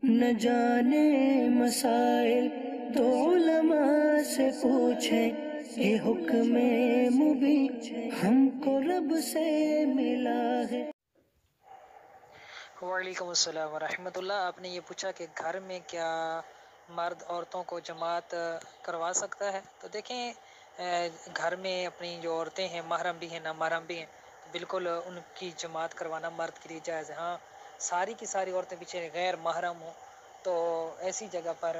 نہ جانے مسائل تو علماء سے پوچھیں، یہ حکم مبین ہم کو رب سے ملا ہے۔ وعلیکم السلام ورحمۃ اللہ۔ آپ نے یہ پوچھا کہ گھر میں کیا مرد عورتوں کو جماعت کروا سکتا ہے؟ تو دیکھیں، گھر میں اپنی جو عورتیں ہیں، محرم بھی ہیں نامحرم بھی ہیں، بالکل ان کی جماعت کروانا مرد کے لیے جائز ہے۔ ہاں، ساری کی ساری عورتیں پیچھے غیر محرم ہوں تو ایسی جگہ پر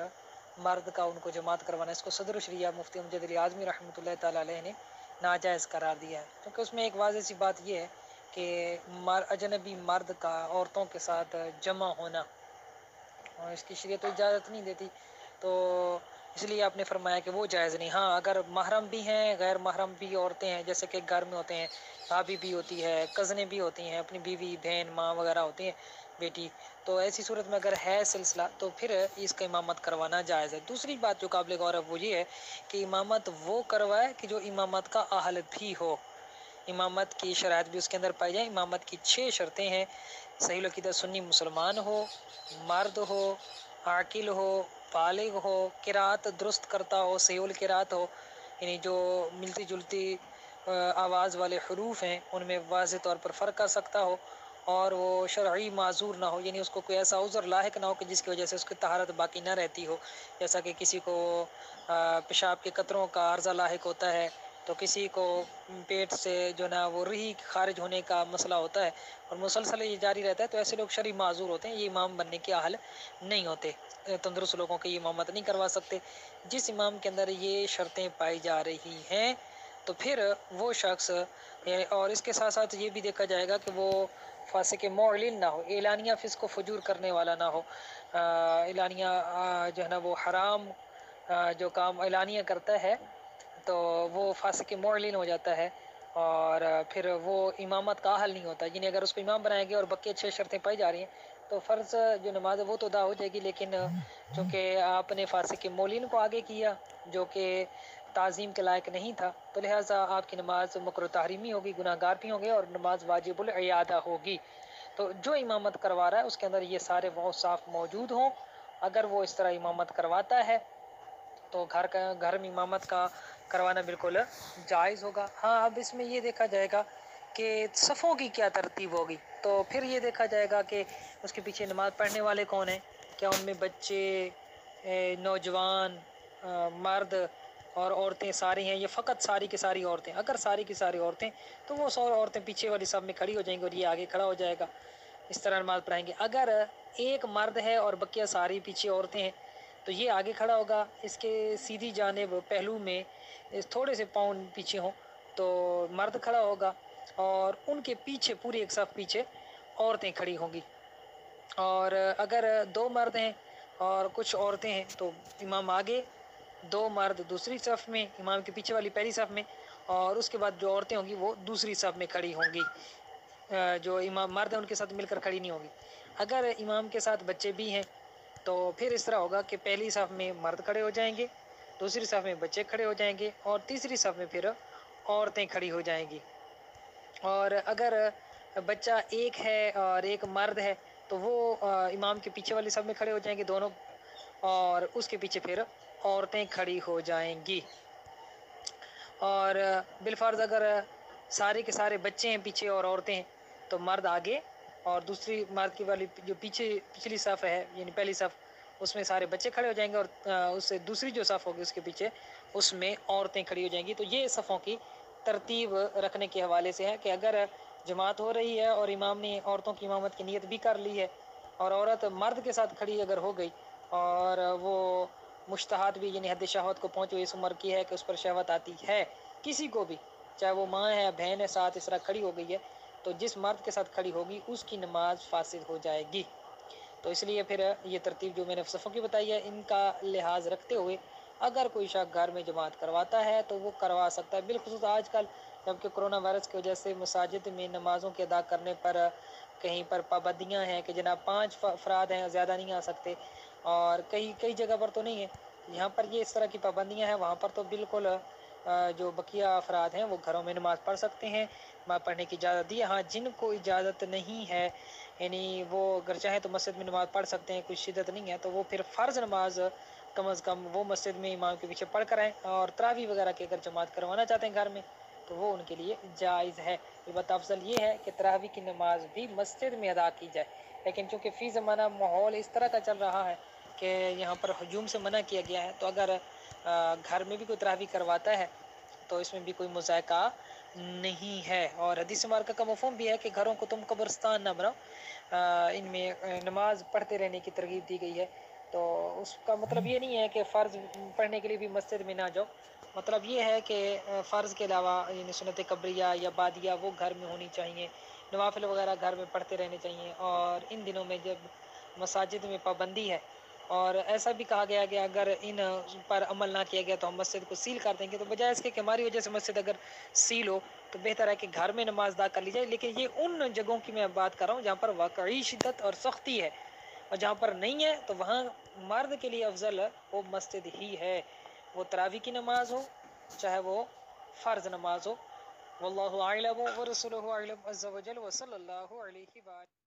مرد کا ان کو جماعت کروانا، اس کو صدر الشریعہ مفتی امجد علی اعظمی رحمۃ اللہ تعالیٰ علیہ نے ناجائز قرار دیا ہے، کیونکہ اس میں ایک واضح سی بات یہ ہے کہ اجنبی مرد کا عورتوں کے ساتھ جمع ہونا، اور اس کی شریعت تو اجازت نہیں دیتی، تو اس لیے آپ نے فرمایا کہ وہ جائز نہیں۔ ہاں، اگر محرم بھی ہیں، غیر محرم بھی عورتیں ہیں، جیسے کہ گھر میں ہوتے ہیں، بھابھی بھی ہوتی ہے، کزنیں بھی ہوتی ہیں، اپنی بیوی بہن ماں وغیرہ ہوتی ہیں، بیٹی، تو ایسی صورت میں اگر ہے سلسلہ تو پھر اس کا امامت کروانا جائز ہے۔ دوسری بات جو قابل غور ہے وہ یہ ہے کہ امامت وہ کروائے کہ جو امامت کا اہل بھی ہو۔ امامت کی شرائط بھی اس کے اندر پائی جائیں۔ امامت کی 6 شرطیں ہیں: صحیح العقیدہ سنی مسلمان ہو، مرد ہو، عاقل ہو، بالغ ہو، قرات درست کرتا ہو، صحیح القرات ہو، یعنی جو ملتی جلتی آواز والے حروف ہیں ان میں واضح طور پر فرق کر سکتا ہو، اور وہ شرعی معذور نہ ہو، یعنی اس کو کوئی ایسا عذر لاحق نہ ہو کہ جس کی وجہ سے اس کی طہارت باقی نہ رہتی ہو، جیسا کہ کسی کو پیشاب کے قطروں کا عرضہ لاحق ہوتا ہے، تو کسی کو پیٹ سے جو نا وہ رہی خارج ہونے کا مسئلہ ہوتا ہے اور مسلسل یہ جاری رہتا ہے، تو ایسے لوگ شرعی معذور ہوتے ہیں، یہ امام بننے کے اہل نہیں ہوتے، تندرست لوگوں کی امامت نہیں کروا سکتے۔ جس امام کے اندر یہ شرطیں پائی جا رہی ہیں تو پھر وہ شخص، اور اس کے ساتھ ساتھ یہ بھی دیکھا جائے گا کہ وہ فاسق معلن نہ ہو، اعلانیہ فسق و فجور کرنے والا نہ ہو، اعلانیہ جو ہے نا وہ حرام جو کام اعلانیہ کرتا ہے تو وہ فاسق معلن ہو جاتا ہے، اور پھر وہ امامت کا اہل نہیں ہوتا، یعنی اگر اس کو امام بنائیں گے اور بقیہ 6 شرطیں پائی جا رہی ہیں تو فرض جو نماز ہے وہ تو ادا ہو جائے گی، لیکن چونکہ آپ نے فاسق معلن کو آگے کیا جو کہ تعظیم کے لائق نہیں تھا، تو لہٰذا آپ کی نماز مکروہ تحریمی ہوگی، گناہ گار بھی ہوں گے، اور نماز واجب العیادہ ہوگی۔ تو جو امامت کروا رہا ہے اس کے اندر یہ سارے اوصاف موجود ہوں، اگر وہ اس طرح امامت کرواتا ہے تو گھر میں امامت کا کروانا بالکل جائز ہوگا۔ ہاں، اب اس میں یہ دیکھا جائے گا کہ صفوں کی کیا ترتیب ہوگی، تو پھر یہ دیکھا جائے گا کہ اس کے پیچھے نماز پڑھنے والے کون ہیں، کیا ان میں بچے، نوجوان، مرد اور عورتیں ساری ہیں، یہ فقط ساری کی ساری عورتیں؟ اگر ساری کی ساری عورتیں تو وہ 100 عورتیں پیچھے والی صف میں کھڑی ہو جائیں گی اور یہ آگے کھڑا ہو جائے گا، اس طرح نماز پڑھائیں گے۔ اگر ایک مرد ہے اور بقیہ ساری پیچھے عورتیں ہیں تو یہ آگے کھڑا ہوگا، اس کے سیدھی جانب پہلو میں تھوڑے سے پاؤں پیچھے ہوں تو مرد کھڑا ہوگا، اور ان کے پیچھے پوری ایک صف پیچھے عورتیں کھڑی ہوں گی، اور اگر 2 مرد ہیں اور کچھ عورتیں ہیں تو امام آگے، 2 مرد دوسری صف میں، امام کے پیچھے والی پہلی صف میں، اور اس کے بعد جو عورتیں ہوں گی وہ دوسری صف میں کھڑی ہوں گی، جو امام مرد ہیں ان کے ساتھ مل کر کھڑی نہیں ہوں گی۔ اگر امام کے ساتھ بچے بھی ہیں تو پھر اس طرح ہوگا کہ پہلی صف میں مرد کھڑے ہو جائیں گے، دوسری صف میں بچے کھڑے ہو جائیں گے، اور تیسری صف میں پھر عورتیں کھڑی ہو جائیں گی۔ اور اگر بچہ ایک ہے اور ایک مرد ہے تو وہ امام کے پیچھے والی صف میں کھڑے ہو جائیں گے دونوں، اور اس کے پیچھے پھر عورتیں کھڑی ہو جائیں گی۔ اور بالفرض اگر سارے کے سارے بچے ہیں پیچھے اور عورتیں ہیں تو مرد آگے، اور دوسری مرد کی والی جو پچھلی صف ہے یعنی پہلی صف، اس میں سارے بچے کھڑے ہو جائیں گے، اور اس سے دوسری جو صف ہوگی اس کے پیچھے اس میں عورتیں کھڑی ہو جائیں گی۔ تو یہ صفوں کی ترتیب رکھنے کے حوالے سے ہے کہ اگر جماعت ہو رہی ہے اور امام نے عورتوں کی امامت کی نیت بھی کر لی ہے، اور عورت مرد کے ساتھ کھڑی اگر ہو گئی اور وہ مشتہات بھی یعنی حد شہوت کو پہنچے اس عمر کی ہے کہ اس پر شہوت آتی ہے کسی کو بھی، چاہے وہ ماں ہے بہن ہے، ساتھ اس طرح کھڑی ہو گئی ہے، تو جس مرد کے ساتھ کھڑی ہوگی اس کی نماز فاسد ہو جائے گی۔ تو اس لیے پھر یہ ترتیب جو میں نے صفوں کی بتائی ہے ان کا لحاظ رکھتے ہوئے اگر کوئی شخص گھر میں جماعت کرواتا ہے تو وہ کروا سکتا ہے، بالخصوص آج کل جبکہ کرونا وائرس کی وجہ سے مساجد میں نمازوں کے ادا کرنے پر کہیں پر پابندیاں ہیں کہ جناب 5 افراد ہیں، زیادہ نہیں آ سکتے، اور کئی جگہ پر تو نہیں ہے، یہاں پر یہ اس طرح کی پابندیاں ہیں، وہاں پر تو بالکل جو بقیہ افراد ہیں وہ گھروں میں نماز پڑھ سکتے ہیں، نماز پڑھنے کی اجازت دی ہے۔ ہاں، جن کو اجازت نہیں ہے یعنی وہ اگر چاہیں تو مسجد میں نماز پڑھ سکتے ہیں، کوئی شدت نہیں ہے، تو وہ پھر فرض نماز کم از کم وہ مسجد میں امام کے پیچھے پڑھ کر آئیں، اور تراویح وغیرہ کی اگر جماعت کروانا چاہتے ہیں گھر میں تو وہ ان کے لیے جائز ہے۔ البتہ افضل یہ ہے کہ تراویح کی نماز بھی مسجد میں ادا کی جائے، لیکن چونکہ فی زمانہ ماحول اس طرح کا چل رہا ہے کہ یہاں پر ہجوم سے منع کیا گیا ہے، تو اگر گھر میں بھی کوئی تراویح کرواتا ہے تو اس میں بھی کوئی مذائقہ نہیں ہے۔ اور حدیث مبارکہ کا مفہوم بھی ہے کہ گھروں کو تم قبرستان نہ بناؤ، ان میں نماز پڑھتے رہنے کی ترغیب دی گئی ہے۔ تو اس کا مطلب یہ نہیں ہے کہ فرض پڑھنے کے لیے بھی مسجد میں نہ جاؤ، مطلب یہ ہے کہ فرض کے علاوہ یعنی سنت قبلیہ یا بادیہ وہ گھر میں ہونی چاہیے، نوافل وغیرہ گھر میں پڑھتے رہنے چاہیے۔ اور ان دنوں میں جب مساجد میں پابندی ہے اور ایسا بھی کہا گیا کہ اگر ان پر عمل نہ کیا گیا تو ہم مسجد کو سیل کر دیں گے، تو بجائے اس کے کہ ہماری وجہ سے مسجد اگر سیل ہو تو بہتر ہے کہ گھر میں نماز ادا کر لی جائے۔ لیکن یہ ان جگہوں کی میں بات کر رہا ہوں جہاں پر واقعی شدت اور سختی ہے، اور جہاں پر نہیں ہے تو وہاں مرد کے لیے افضل وہ مسجد ہی ہے، وہ تراویح کی نماز ہو چاہے وہ فرض نماز ہو۔ واللہ اعلم ورسولہ اعلم عز وجل وصلی اللہ علیہ وآلہ